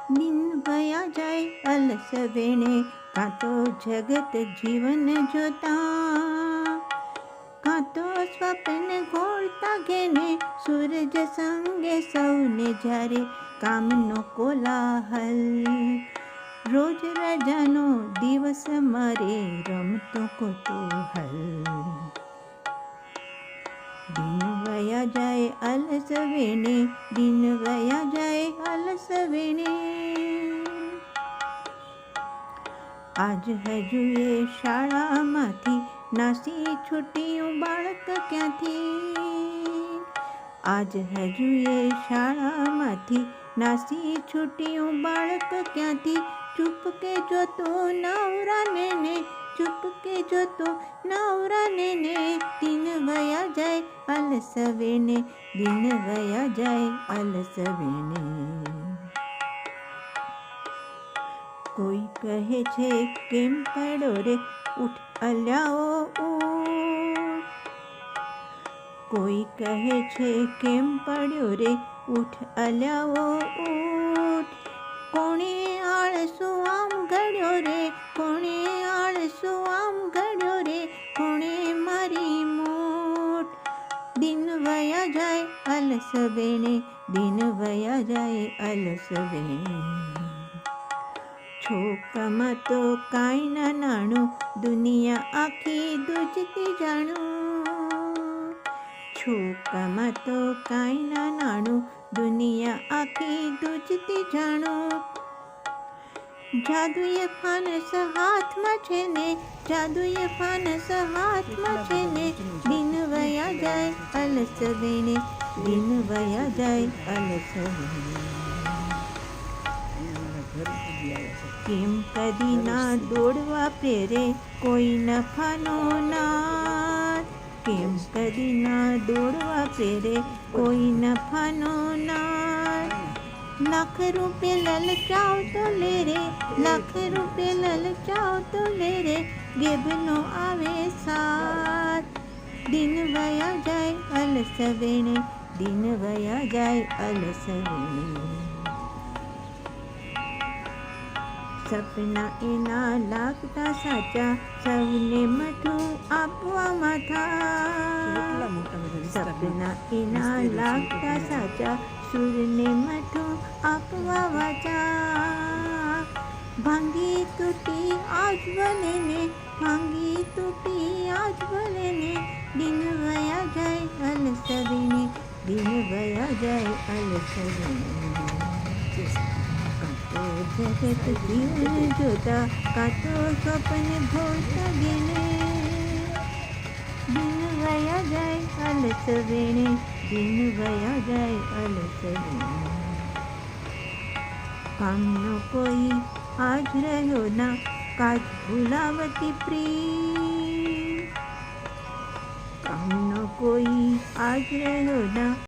દિન વયા જાય અલસ વેણે, કાં તો જગત જીવન જોતા, કાં તો સ્વપ્ન ઘોળતા ઘેને, સૂરજ સંગે સૌને જ્યારે કામનો કોલાહલ, રોજ રજાનો દિવસ મારે રમતો કુતૂહલ. દિન વયા જાય અલસ વેણે, દિન વયા જાય અલસ વેણે. આજ હજુ એ શાળામાંથી નાસી છૂટ્યું બાળક ક્યાંથી, આજ હજુ એ શાળામાંથી નાસી છૂટ્યું બાળક ક્યાંથી, ચૂપકે જોતો નવરાને ને, ચૂપકે જોતો નવરાને ને. દિન વયા જાય અલસ વેણે, દિન વયા જાય અલસ વેણે. કોઈ કહે છે કેમ પડ્યો રે, ઉઠ અલ્યાઓ ઉઠ. કોઈ કહે છે કેમ પડ્યો રે, ઉઠ અલ્યાઓ ઉઠ. કોણે આળસુ આમ ઘડ્યો રે, કોણે આળસુ આમ ઘડ્યો રે, કોણે મારી મોટ. દિન વયા જાય અલસ વેણે, દિન વયા જાય અલસ વેણે. છોકમાં તો કાંઈ ના નાણું, દુનિયા આખી દૂજતી જાણું. છોકમાં તો કાંઈ ના નાણું, દુનિયા આખી દૂજતી જાણું. જાદુએ ફાનસ હાથમાં છે ને, જાદુએ ફાનસ હાથમાં છે ને. દિન વયા જાય અલસ વેણે, દિન વયા જાય અલસ વેણે. કેમ કદી ના દોડવા પ્રેરે કોઈ નફાનો નાદ, કેમ કદી ના દોડવા પ્રેરે કોઈ નફાનો નાદ. લાખ રૂપિયા લલચાવ તો લે રે, લાખ રૂપિયા લલચાવ તો લે રે, ગેબનો આવે સાથ. દિન વયા જાય અલસ વેણે, દિન વયા જાય અલસ વેણે. સપના એના લાગતા સાચા, સૌને મઠું આપવા માથા. સપના એના લાગતા સાચા, સૂરને મઠું આપવા વાચા. ભાંગી તૂટી આજ ભલે ને, ભાંગી તૂટી આજ ભલે ને. દિન વયા જાય અલસ વેણે, દિન વયા જાય અલસ વેણે. જગત જીવન જોતા, કાં તો સ્વપ્ન ઘોળતા ઘેને. દિન વયા જાય અલસ વેણે, દિન વયા જાય અલસ વેણે. કામનો કોઈ આજ રહ્યો ના, કાજ ભૂલાવતી પ્રિય. કામનો કોઈ આજ રહ્યો ના.